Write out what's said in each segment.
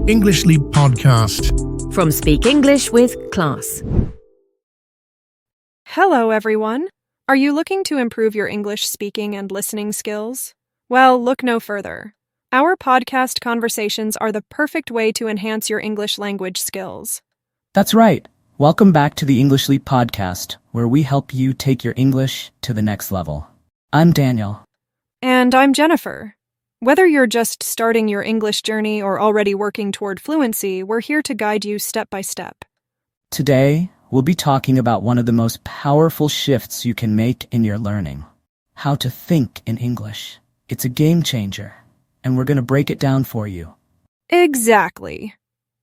English Leap Podcast. From Speak English with Class. Hello, everyone. Are you looking to improve your English speaking and listening skills? Well, look no further. Our podcast conversations are the perfect way to enhance your English language skills. That's right. Welcome back to the English Leap Podcast, where we help you take your English to the next level. I'm Daniel. And I'm Jennifer. Whether you're just starting your English journey or already working toward fluency, we're here to guide you step by step. Today, we'll be talking about one of the most powerful shifts you can make in your learning. How to think in English. It's a game changer, and we're going to break it down for you. Exactly.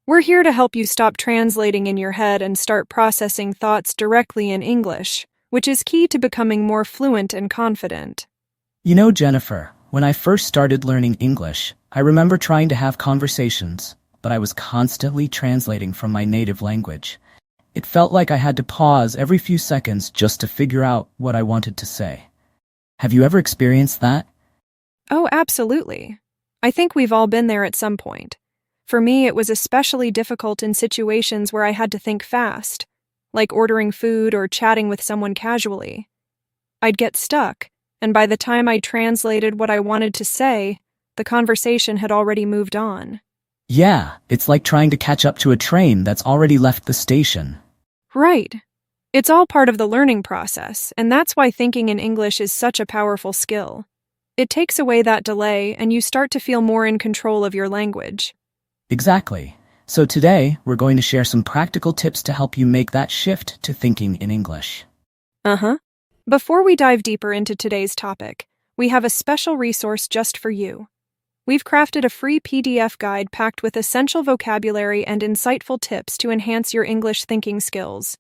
We're here to help you stop translating in your head and start processing thoughts directly in English, which is key to becoming more fluent and confident. You know, Jennifer, when I first started learning English, I remember trying to have conversations, but I was constantly translating from my native language. It felt like I had to pause every few seconds just to figure out what I wanted to say. Have you ever experienced that? Oh, absolutely. I think we've all been there at some point. For me, it was especially difficult in situations where I had to think fast, like ordering food or chatting with someone casually. I'd get stuck, and by the time I translated what I wanted to say, the conversation had already moved on. Yeah, it's like trying to catch up to a train that's already left the station. Right. It's all part of the learning process, and that's why thinking in English is such a powerful skill. It takes away that delay, and you start to feel more in control of your language. Exactly. So today, we're going to share some practical tips to help you make that shift to thinking in English. Before we dive deeper into today's topic, we have a special resource just for you. We've crafted a free PDF guide packed with essential vocabulary and insightful tips to enhance your English thinking skills.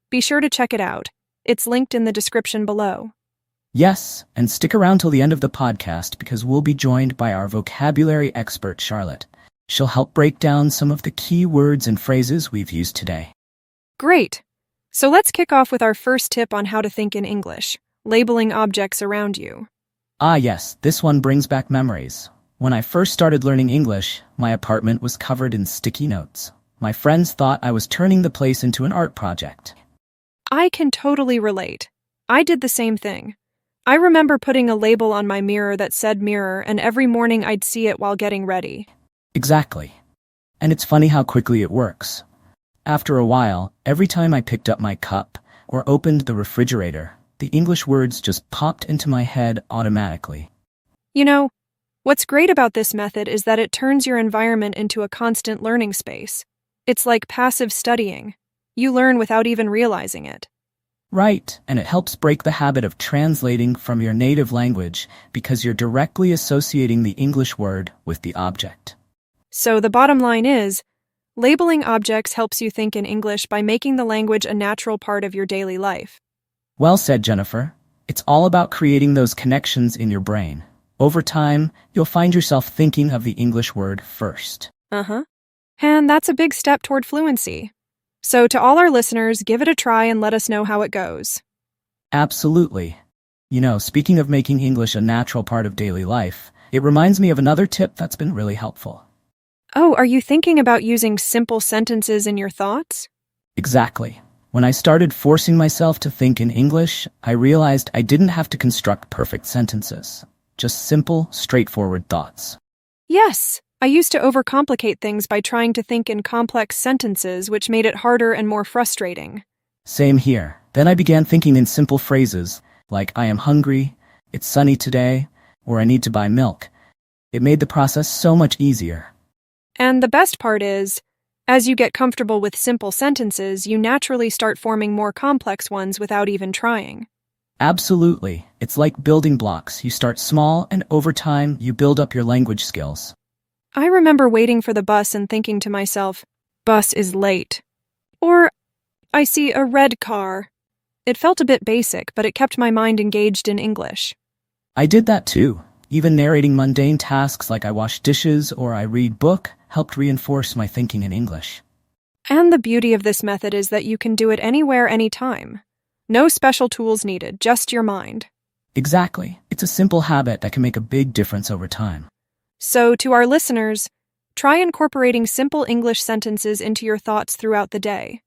Be sure to check it out. It's linked in the description below. Yes, and stick around till the end of the podcast because we'll be joined by our vocabulary expert, Charlotte. She'll help break down some of the key words and phrases we've used today. Great! So let's kick off with our first tip on how to think in English, labeling objects around you. Ah yes, this one brings back memories. When I first started learning English, my apartment was covered in sticky notes. My friends thought I was turning the place into an art project. I can totally relate. I did the same thing. I remember putting a label on my mirror that said mirror, and every morning I'd see it while getting ready. Exactly. And it's funny how quickly it works. After a while, every time I picked up my cup or opened the refrigerator, the English words just popped into my head automatically. You know, what's great about this method is that it turns your environment into a constant learning space. It's like passive studying. You learn without even realizing it. Right, and it helps break the habit of translating from your native language because you're directly associating the English word with the object. So the bottom line is, labeling objects helps you think in English by making the language a natural part of your daily life. Well said, Jennifer. It's all about creating those connections in your brain. Over time, you'll find yourself thinking of the English word first. And that's a big step toward fluency. So to all our listeners, give it a try and let us know how it goes. Absolutely. You know, speaking of making English a natural part of daily life, it reminds me of another tip that's been really helpful. Oh, are you thinking about using simple sentences in your thoughts? Exactly. When I started forcing myself to think in English, I realized I didn't have to construct perfect sentences. Just simple, straightforward thoughts. Yes, I used to overcomplicate things by trying to think in complex sentences, which made it harder and more frustrating. Same here. Then I began thinking in simple phrases, like I am hungry, it's sunny today, or I need to buy milk. It made the process so much easier. And the best part is, as you get comfortable with simple sentences, you naturally start forming more complex ones without even trying. Absolutely. It's like building blocks. You start small, and over time, you build up your language skills. I remember waiting for the bus and thinking to myself, bus is late. Or, I see a red car. It felt a bit basic, but it kept my mind engaged in English. I did that too. Even narrating mundane tasks like I wash dishes or I read book helped reinforce my thinking in English. And the beauty of this method is that you can do it anywhere, anytime. No special tools needed, just your mind. Exactly. It's a simple habit that can make a big difference over time. So, to our listeners, Try incorporating simple English sentences into your thoughts throughout the day.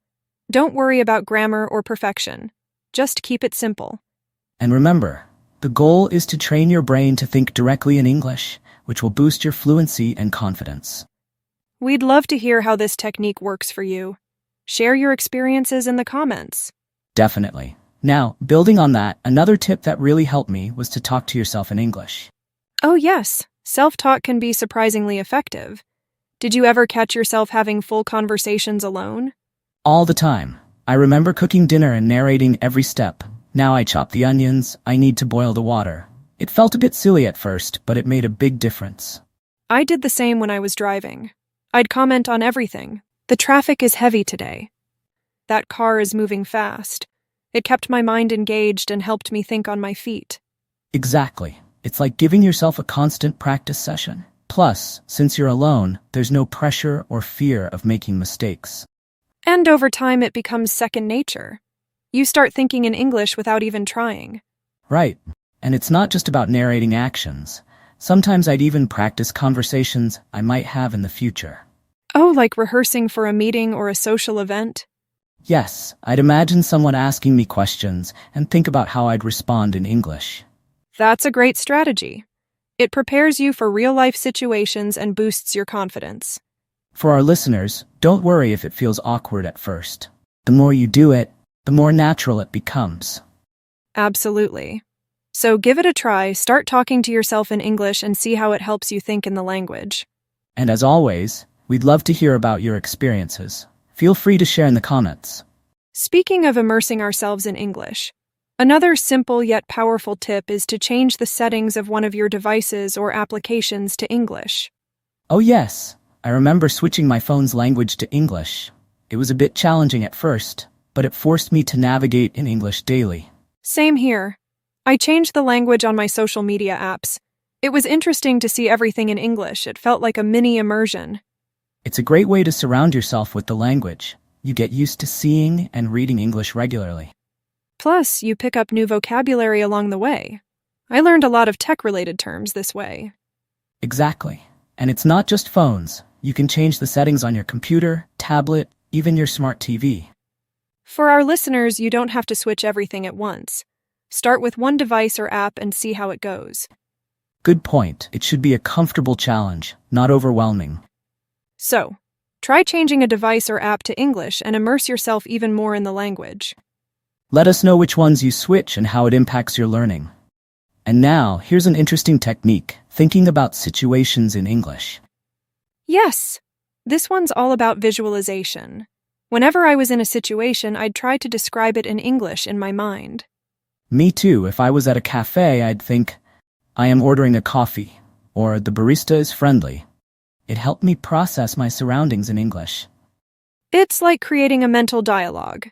Don't worry about grammar or perfection. Just keep it simple. And remember, the goal is to train your brain to think directly in English, which will boost your fluency and confidence. We'd love to hear how this technique works for you. Share your experiences in the comments. Definitely. Now, building on that, another tip that really helped me was to talk to yourself in English. Oh yes, self-talk can be surprisingly effective. Did you ever catch yourself having full conversations alone? All the time. I remember cooking dinner and narrating every step. Now I chop the onions, I need to boil the water. It felt a bit silly at first, but it made a big difference. I did the same when I was driving. I'd comment on everything. The traffic is heavy today. That car is moving fast. It kept my mind engaged and helped me think on my feet. Exactly. It's like giving yourself a constant practice session. Plus, since you're alone, there's no pressure or fear of making mistakes. And over time it becomes second nature. You start thinking in English without even trying. Right. And it's not just about narrating actions. Sometimes I'd even practice conversations I might have in the future. Oh, like rehearsing for a meeting or a social event? Yes, I'd imagine someone asking me questions and think about how I'd respond in English. That's a great strategy. It prepares you for real-life situations and boosts your confidence. For our listeners, don't worry if it feels awkward at first. The more you do it, the more natural it becomes. Absolutely. So give it a try, start talking to yourself in English and see how it helps you think in the language. And as always, we'd love to hear about your experiences. Feel free to share in the comments. Speaking of immersing ourselves in English, another simple yet powerful tip is to change the settings of one of your devices or applications to English. Oh yes, I remember switching my phone's language to English. It was a bit challenging at first, but it forced me to navigate in English daily. Same here. I changed the language on my social media apps. It was interesting to see everything in English. It felt like a mini immersion. It's a great way to surround yourself with the language. You get used to seeing and reading English regularly. Plus, you pick up new vocabulary along the way. I learned a lot of tech-related terms this way. Exactly. And it's not just phones. You can change the settings on your computer, tablet, even your smart TV. For our listeners, you don't have to switch everything at once. Start with one device or app and see how it goes. Good point. It should be a comfortable challenge, not overwhelming. So, try changing a device or app to English and immerse yourself even more in the language. Let us know which ones you switch and how it impacts your learning. And now, here's an interesting technique, thinking about situations in English. Yes, this one's all about visualization. Whenever I was in a situation, I'd try to describe it in English in my mind. Me too. If I was at a cafe, I'd think, I am ordering a coffee, or the barista is friendly. It helped me process my surroundings in English. It's like creating a mental dialogue.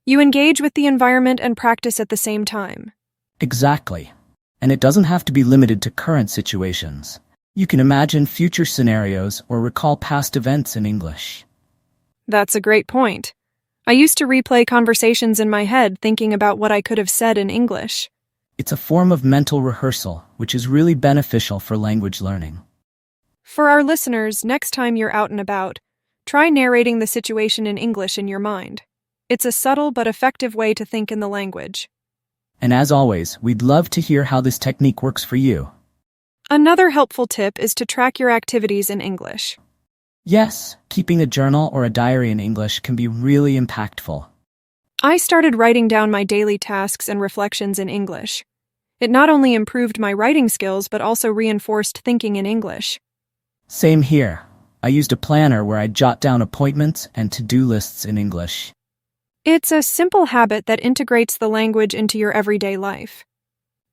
You engage with the environment and practice at the same time. Exactly. And it doesn't have to be limited to current situations. You can imagine future scenarios or recall past events in English. That's a great point. I used to replay conversations in my head thinking about what I could have said in English. It's a form of mental rehearsal, which is really beneficial for language learning. For our listeners, next time you're out and about, try narrating the situation in English in your mind. It's a subtle but effective way to think in the language. And as always, we'd love to hear how this technique works for you. Another helpful tip is to track your activities in English. Yes, keeping a journal or a diary in English can be really impactful. I started writing down my daily tasks and reflections in English. It not only improved my writing skills but also reinforced thinking in English. Same here. I used a planner where I'd jot down appointments and to-do lists in English. It's a simple habit that integrates the language into your everyday life.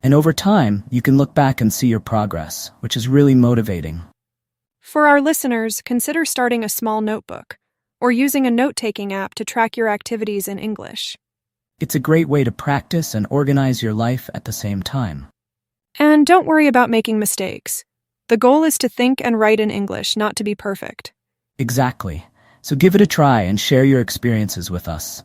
And over time, you can look back and see your progress, which is really motivating. For our listeners, consider starting a small notebook or using a note-taking app to track your activities in English. It's a great way to practice and organize your life at the same time. And don't worry about making mistakes. The goal is to think and write in English, not to be perfect. Exactly. So give it a try and share your experiences with us.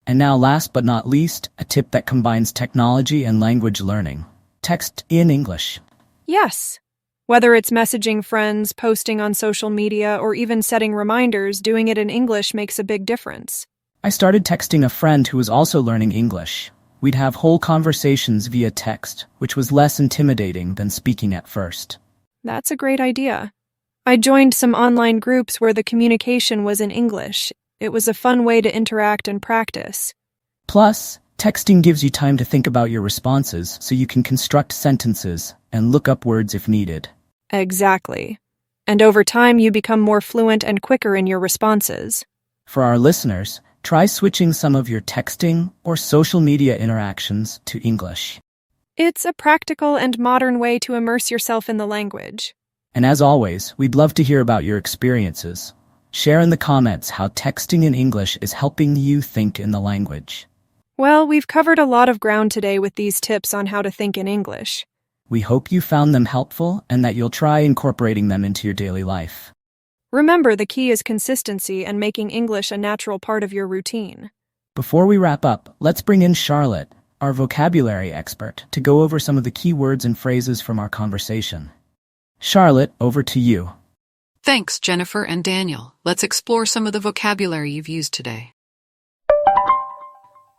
And now, last but not least, a tip that combines technology and language learning. Text in English. Yes. Whether it's messaging friends, posting on social media, or even setting reminders, doing it in English makes a big difference. I started texting a friend who was also learning English. We'd have whole conversations via text, which was less intimidating than speaking at first. That's a great idea. I joined some online groups where the communication was in English. It was a fun way to interact and practice. Plus, texting gives you time to think about your responses so you can construct sentences and look up words if needed. Exactly. And over time, you become more fluent and quicker in your responses. For our listeners, try switching some of your texting or social media interactions to English. It's a practical and modern way to immerse yourself in the language. And as always, we'd love to hear about your experiences. Share in the comments how texting in English is helping you think in the language. Well, we've covered a lot of ground today with these tips on how to think in English. We hope you found them helpful and that you'll try incorporating them into your daily life. Remember, the key is consistency and making English a natural part of your routine. Before we wrap up, let's bring in Charlotte, our vocabulary expert, to go over some of the key words and phrases from our conversation. Charlotte, over to you. Thanks, Jennifer and Daniel. Let's explore some of the vocabulary you've used today.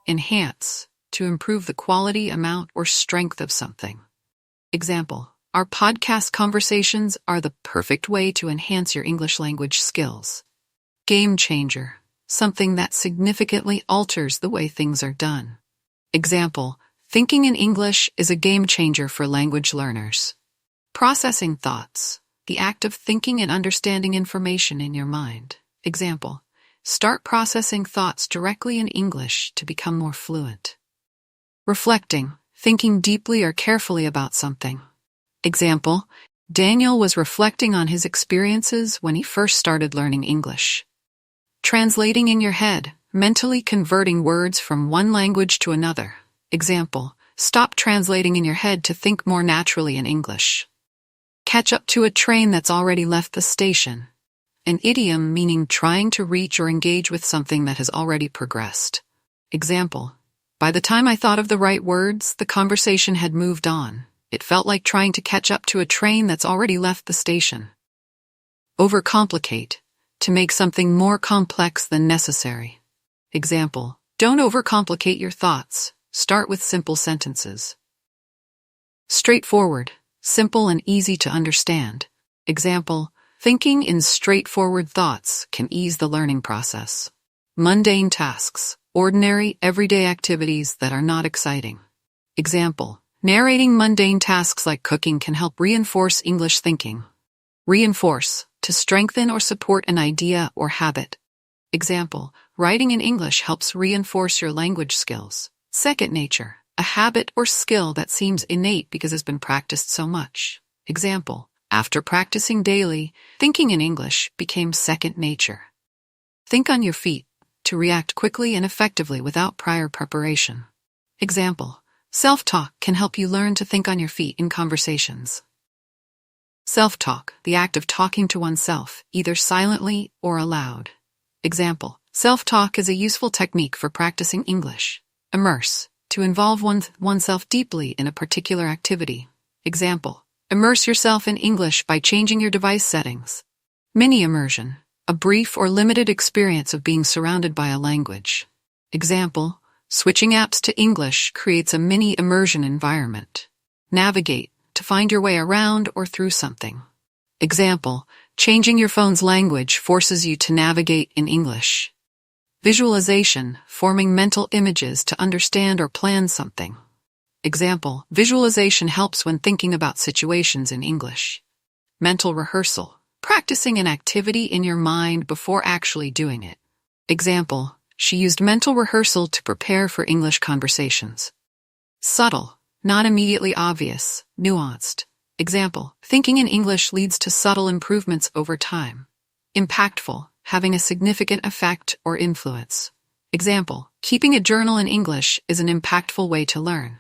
Enhance, to improve the quality, amount, or strength of something. Example, our podcast conversations are the perfect way to enhance your English language skills. Game changer, something that significantly alters the way things are done. Example, thinking in English is a game changer for language learners. Processing thoughts, the act of thinking and understanding information in your mind. Example, start processing thoughts directly in English to become more fluent. Reflecting, thinking deeply or carefully about something. Example, Daniel was reflecting on his experiences when he first started learning English. Translating in your head, mentally converting words from one language to another. Example, stop translating in your head to think more naturally in English. Catch up to a train that's already left the station. An idiom meaning trying to reach or engage with something that has already progressed. Example, by the time I thought of the right words, the conversation had moved on. It felt like trying to catch up to a train that's already left the station. Overcomplicate, to make something more complex than necessary. Example, don't overcomplicate your thoughts. Start with simple sentences. Straightforward, simple and easy to understand. Example, thinking in straightforward thoughts can ease the learning process. Mundane tasks, ordinary, everyday activities that are not exciting. Example, narrating mundane tasks like cooking can help reinforce English thinking. Reinforce, to strengthen or support an idea or habit. Example, writing in English helps reinforce your language skills. Second nature, a habit or skill that seems innate because it's been practiced so much. Example, after practicing daily, thinking in English became second nature. Think on your feet, to react quickly and effectively without prior preparation. Example, self-talk can help you learn to think on your feet in conversations. Self-talk, the act of talking to oneself, either silently or aloud. Example, self-talk is a useful technique for practicing English. Immerse, to involve oneself deeply in a particular activity. Example, immerse yourself in English by changing your device settings. Mini immersion, a brief or limited experience of being surrounded by a language. Example, switching apps to English creates a mini immersion environment. Navigate, to find your way around or through something. Example, changing your phone's language forces you to navigate in English. Visualization, forming mental images to understand or plan something. Example, visualization helps when thinking about situations in English. Mental rehearsal, practicing an activity in your mind before actually doing it. Example, she used mental rehearsal to prepare for English conversations. Subtle, not immediately obvious, nuanced. Example, thinking in English leads to subtle improvements over time. Impactful, having a significant effect or influence. Example, keeping a journal in English is an impactful way to learn.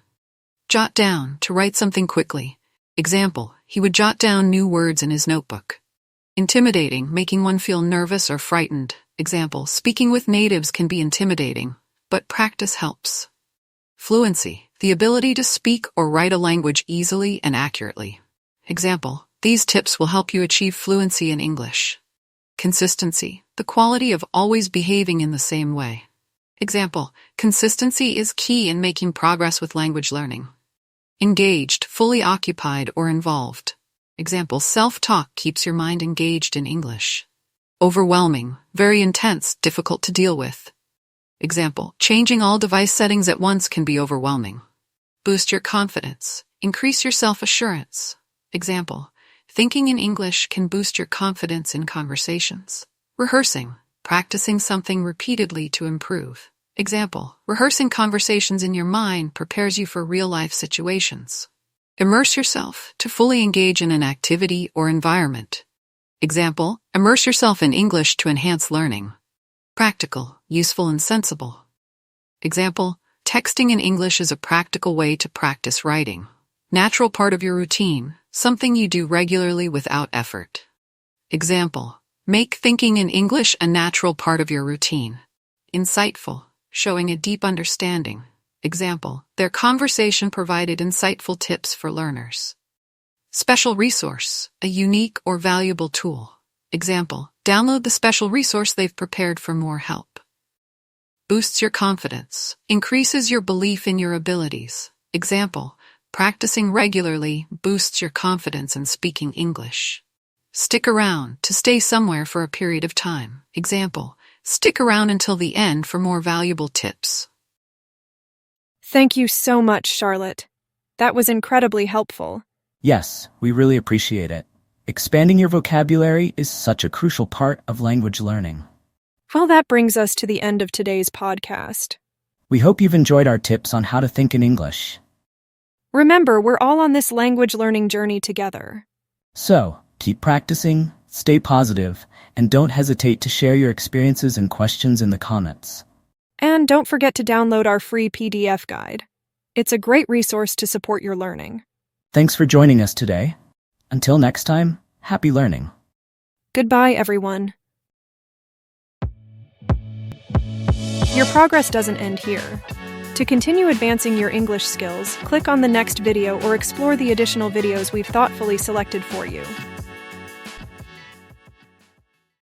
Jot down, to write something quickly. Example, he would jot down new words in his notebook. Intimidating, making one feel nervous or frightened. Example, speaking with natives can be intimidating, but practice helps. Fluency, the ability to speak or write a language easily and accurately. Example, These tips will help you achieve fluency in English. Consistency, the quality of always behaving in the same way. Example, consistency is key in making progress with language learning. Engaged, fully occupied, or involved. Example, self-talk keeps your mind engaged in English. Overwhelming, very intense, difficult to deal with. Example, changing all device settings at once can be overwhelming. Boost your confidence, increase your self-assurance. Example, thinking in English can boost your confidence in conversations. Rehearsing, practicing something repeatedly to improve. Example, rehearsing conversations in your mind prepares you for real-life situations. Immerse yourself, to fully engage in an activity or environment. Example, immerse yourself in English to enhance learning. Practical, useful and sensible. Example, texting in English is a practical way to practice writing. Natural part of your routine, something you do regularly without effort. Example, make thinking in English a natural part of your routine. Insightful, showing a deep understanding. Example, their conversation provided insightful tips for learners. Special resource, a unique or valuable tool. Example, download the special resource they've prepared for more help. Boosts your confidence, increases your belief in your abilities. Example, practicing regularly boosts your confidence in speaking English. Stick around, to stay somewhere for a period of time. Example, stick around until the end for more valuable tips. Thank you so much, Charlotte. That was incredibly helpful. Yes, we really appreciate it. Expanding your vocabulary is such a crucial part of language learning. Well, that brings us to the end of today's podcast. We hope you've enjoyed our tips on how to think in English. Remember, we're all on this language learning journey together. So, keep practicing, stay positive, and don't hesitate to share your experiences and questions in the comments. And don't forget to download our free PDF guide. It's a great resource to support your learning. Thanks for joining us today. Until next time, happy learning. Goodbye, everyone. Your progress doesn't end here. To continue advancing your English skills, click on the next video or explore the additional videos we've thoughtfully selected for you.